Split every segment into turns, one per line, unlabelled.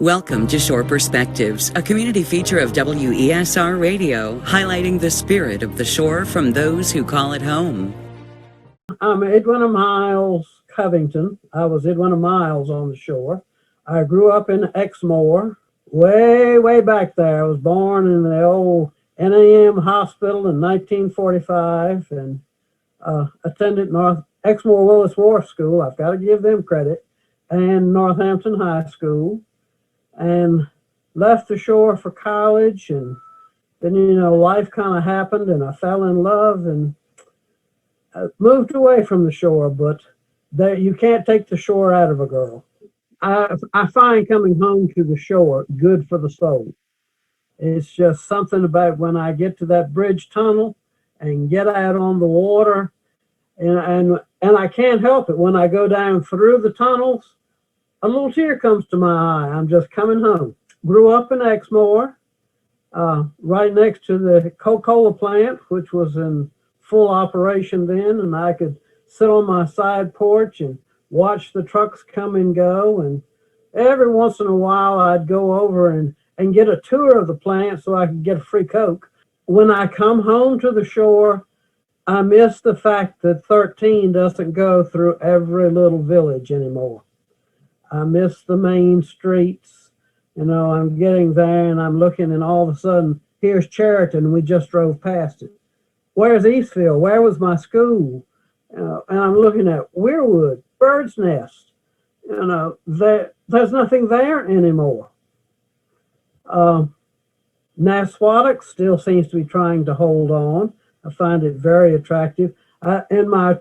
Welcome to Shore Perspectives, a community feature of WESR Radio, highlighting the spirit of the shore from those who call it home.
I'm Edwina Miles Covington. I was Edwina Miles on the shore. I grew up in Exmoor, way back there. I was born in the old NAM hospital in 1945 and attended North Exmoor Willis Wharf School. I've got to give them credit, and Northampton High School, and left the shore for college. And then, life kind of happened and I fell in love and moved away from the shore. But you can't take the shore out of a girl. I find coming home to the shore good for the soul. It's just something about when I get to that bridge tunnel and get out on the water, and I can't help it. When I go down through the tunnels, a little tear comes to my eye. I'm just coming home. Grew up in Exmoor, right next to the Coca-Cola plant, which was in full operation then, and I could sit on my side porch and watch the trucks come and go. And every once in a while, I'd go over and get a tour of the plant so I could get a free Coke. When I come home to the shore, I miss the fact that 13 doesn't go through every little village anymore. I miss the main streets. I'm getting there and I'm looking, and all of a sudden, here's Chariton. We just drove past it. Where's Eastville? Where was my school? And I'm looking at Weirwood, Bird's Nest. There's nothing there anymore. Naswatuck still seems to be trying to hold on. I find it very attractive. In my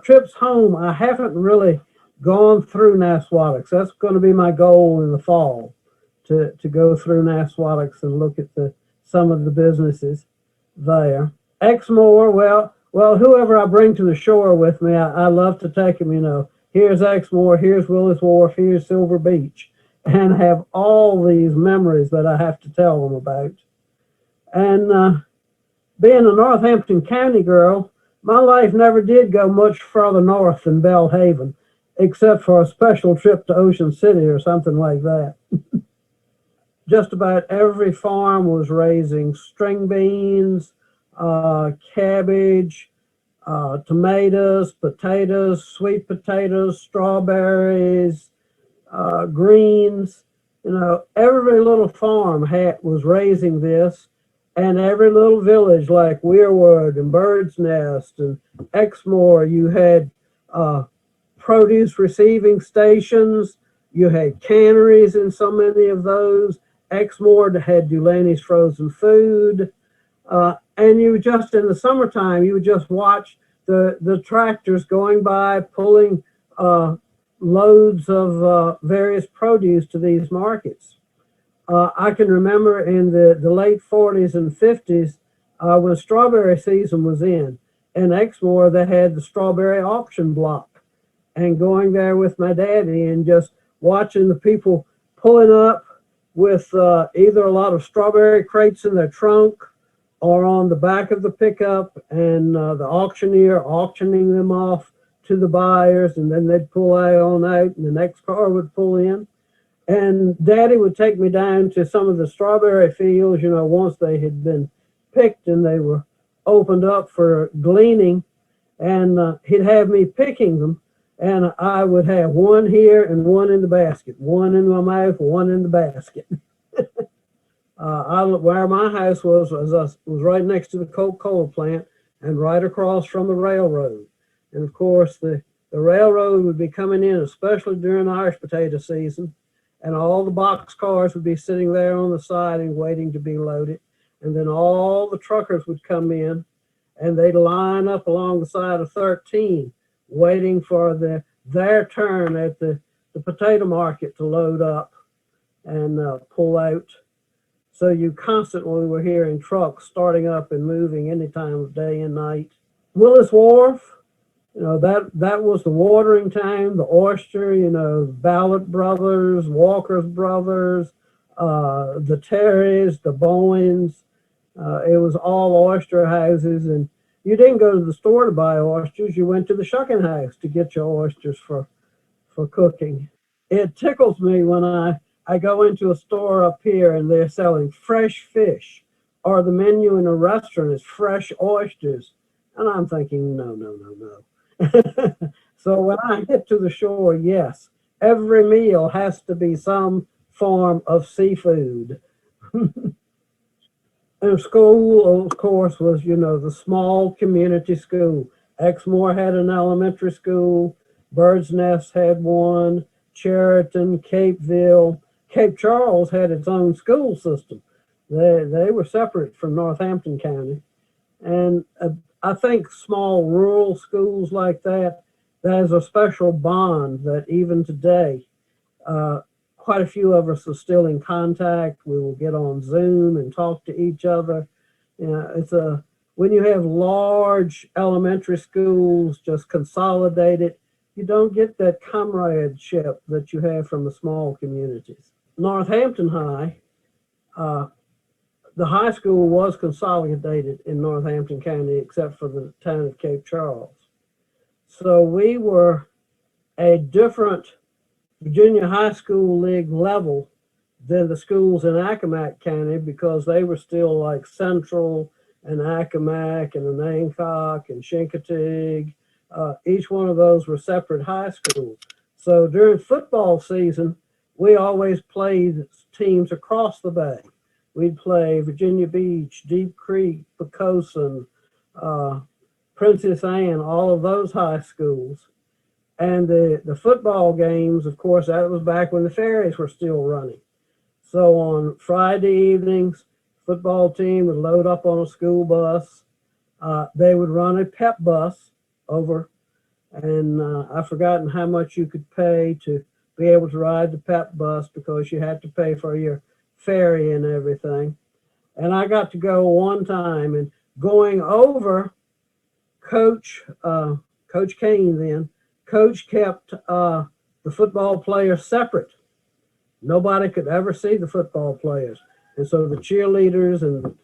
trips home, I haven't really gone through Naswatuck. That's going to be my goal in the fall, to go through Naswatuck and look at some of the businesses there. Exmoor, well, whoever I bring to the shore with me, I love to take them. Here's Exmoor, here's Willis Wharf, here's Silver Beach, and have all these memories that I have to tell them about. And being a Northampton County girl, my life never did go much further north than Belhaven, except for a special trip to Ocean City or something like that. Just about every farm was raising string beans, cabbage, tomatoes, potatoes, sweet potatoes, strawberries, greens. Every little farm was raising this, and every little village like Weirwood and Bird's Nest and Exmoor, you had produce receiving stations. You had canneries in so many of those. Exmoor had Dulaney's frozen food. And you just, in the summertime, you would just watch the tractors going by, pulling loads of various produce to these markets. I can remember in the late 40s and 50s, when strawberry season was in Exmoor, they had the strawberry auction block. And going there with my daddy and just watching the people pulling up with either a lot of strawberry crates in their trunk or on the back of the pickup, and the auctioneer auctioning them off to the buyers, and then they'd pull on out and the next car would pull in. And Daddy would take me down to some of the strawberry fields, once they had been picked and they were opened up for gleaning, and he'd have me picking them. And I would have one here and one in the basket, one in my mouth, one in the basket. Where my house was right next to the Coca-Cola plant and right across from the railroad. And of course, the railroad would be coming in, especially during Irish potato season, and all the box cars would be sitting there on the siding waiting to be loaded. And then all the truckers would come in, and they'd line up along the side of 13, waiting for their turn at the potato market to load up and pull out. So you constantly were hearing trucks starting up and moving any time of day and night. Willis Wharf, that was the watering town, the oyster, Ballot Brothers, Walker's Brothers, the Terrys, the Bowens. It was all oyster houses, and you didn't go to the store to buy oysters. You went to the shucking house to get your oysters for cooking. It tickles me when I I go into a store up here and they're selling fresh fish, or the menu in a restaurant is fresh oysters. And I'm thinking, no, no, no, no. So when I get to the shore, yes, every meal has to be some form of seafood. And school, of course, was, the small community school. Exmoor had an elementary school, Bird's Nest had one, Cheriton, Capeville. Cape Charles had its own school system. They were separate from Northampton County. And I think small rural schools like that, there's a special bond that even today, uh, quite a few of us are still in contact. We will get on Zoom and talk to each other. When you have large elementary schools just consolidated, you don't get that comradeship that you have from the small communities. Northampton High, uh, the high school was consolidated in Northampton County except for the town of Cape Charles. So we were a different Virginia High School League level than the schools in Appomattox County because they were still like Central and Accomack and Anancock and Chincoteague. Each one of those were separate high schools. So during football season, we always played teams across the bay. We'd play Virginia Beach, Deep Creek, Poquoson, Princess Anne, all of those high schools. And the football games, of course, that was back when the ferries were still running. So on Friday evenings, football team would load up on a school bus. They would run a pep bus over, and I've forgotten how much you could pay to be able to ride the pep bus because you had to pay for your ferry and everything. And I got to go one time, and going over, Coach Kane then, Coach kept the football players separate. Nobody could ever see the football players. And so the cheerleaders and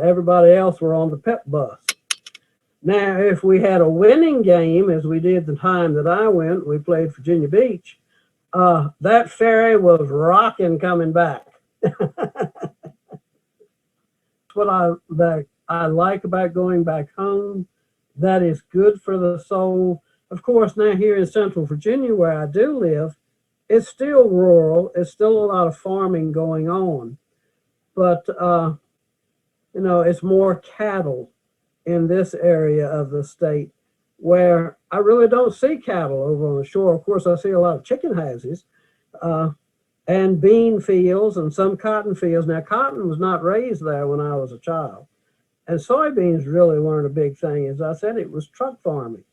everybody else were on the pep bus. Now, if we had a winning game, as we did the time that I went, we played Virginia Beach, that ferry was rocking coming back. What I like about going back home. That is good for the soul. Of course, now here in Central Virginia, where I do live, it's still rural. It's still a lot of farming going on, but it's more cattle in this area of the state, where I really don't see cattle over on the shore. Of course, I see a lot of chicken houses and bean fields and some cotton fields. Now, cotton was not raised there when I was a child. And soybeans really weren't a big thing. As I said, it was truck farming.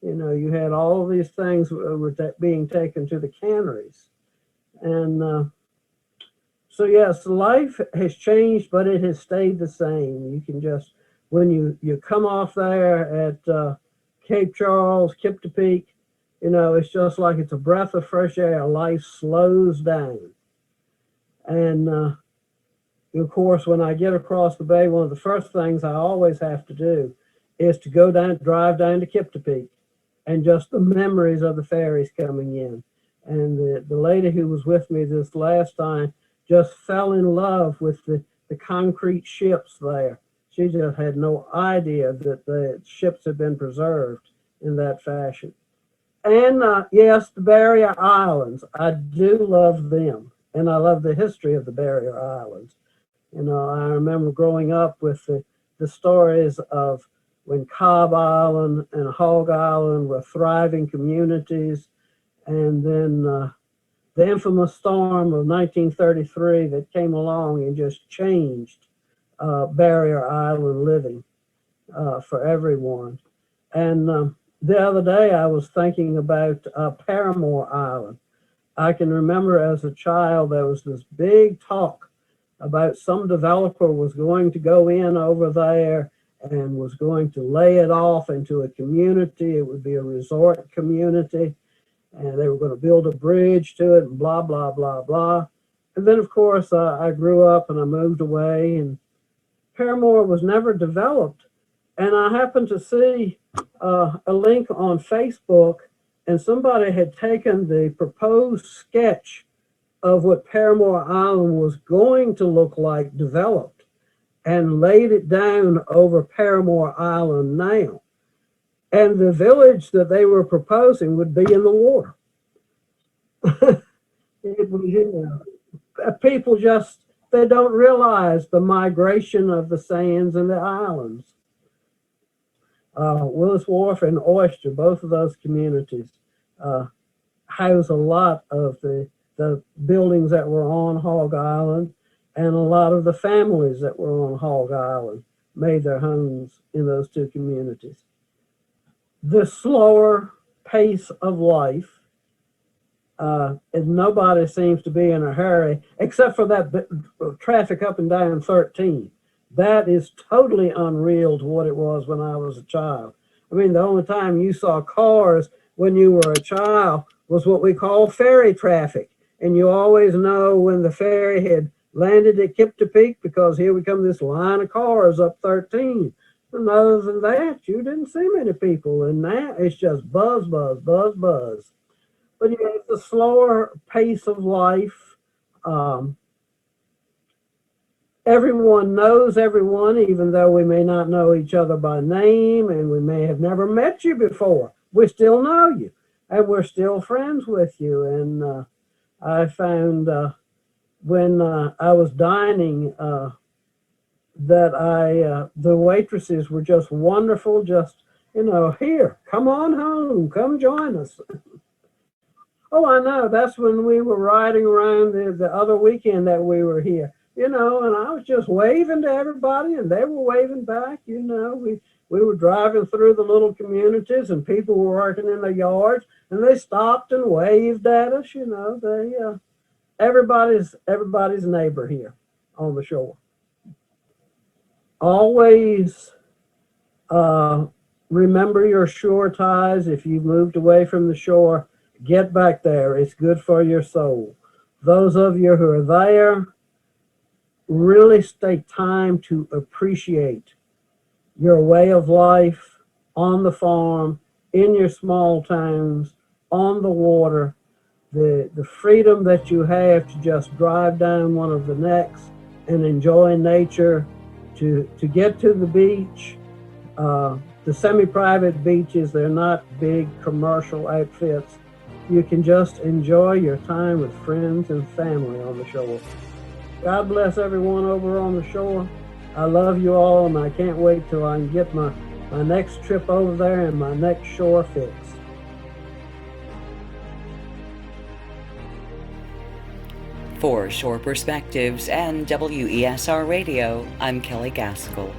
You had all of these things were being taken to the canneries. And so, yes, life has changed, but it has stayed the same. You can just, when you come off there at Cape Charles, Kiptopeke, it's just like it's a breath of fresh air. Life slows down. And of course, when I get across the bay, one of the first things I always have to do is to drive down to Kiptopeke, and just the memories of the ferries coming in. And the lady who was with me this last time just fell in love with the concrete ships there. She just had no idea that the ships had been preserved in that fashion. And yes, the barrier islands, I do love them. And I love the history of the barrier islands. I remember growing up with the stories of when Cobb Island and Hog Island were thriving communities, and then the infamous storm of 1933 that came along and just changed Barrier Island living for everyone. And the other day I was thinking about Paramore Island. I can remember as a child there was this big talk about some developer was going to go in over there and was going to lay it off into a community. It would be a resort community, and they were going to build a bridge to it and blah, blah, blah, blah. And then, of course, I grew up and I moved away, and Paramore was never developed. And I happened to see a link on Facebook, and somebody had taken the proposed sketch of what Paramore Island was going to look like developed and laid it down over Paramore Island now. And the village that they were proposing would be in the water. It was, people just, they don't realize the migration of the sands and the islands. Willis Wharf and Oyster, both of those communities, house a lot of the buildings that were on Hog Island, and a lot of the families that were on Hog Island made their homes in those two communities. The slower pace of life, and nobody seems to be in a hurry, except for that traffic up and down 13. That is totally unreal to what it was when I was a child. I mean, the only time you saw cars when you were a child was what we call ferry traffic. And you always know when the ferry had landed at Kiptopeak, because here we come this line of cars up 13. And other than that, you didn't see many people. And now it's just buzz, buzz, buzz, buzz. But it's a slower pace of life. Everyone knows everyone, even though we may not know each other by name, and we may have never met you before. We still know you, and we're still friends with you. And I found when I was dining that the waitresses were just wonderful. Just, here, come on home, come join us. Oh, I know. That's when we were riding around the other weekend that we were here, and I was just waving to everybody, and they were waving back. We were driving through the little communities, and people were working in their yards, and they stopped and waved at us. Everybody's neighbor here on the shore. Always remember your shore ties. If you've moved away from the shore, get back there. It's good for your soul. Those of you who are there, really take time to appreciate your way of life on the farm, in your small towns, on the water, the freedom that you have to just drive down one of the necks and enjoy nature, to get to the beach. The semi-private beaches, they're not big commercial outfits. You can just enjoy your time with friends and family on the shore. God bless everyone over on the shore. I love you all, and I can't wait till I can get my next trip over there and my next shore fix.
For Shore Perspectives and WESR Radio, I'm Kelly Gaskell.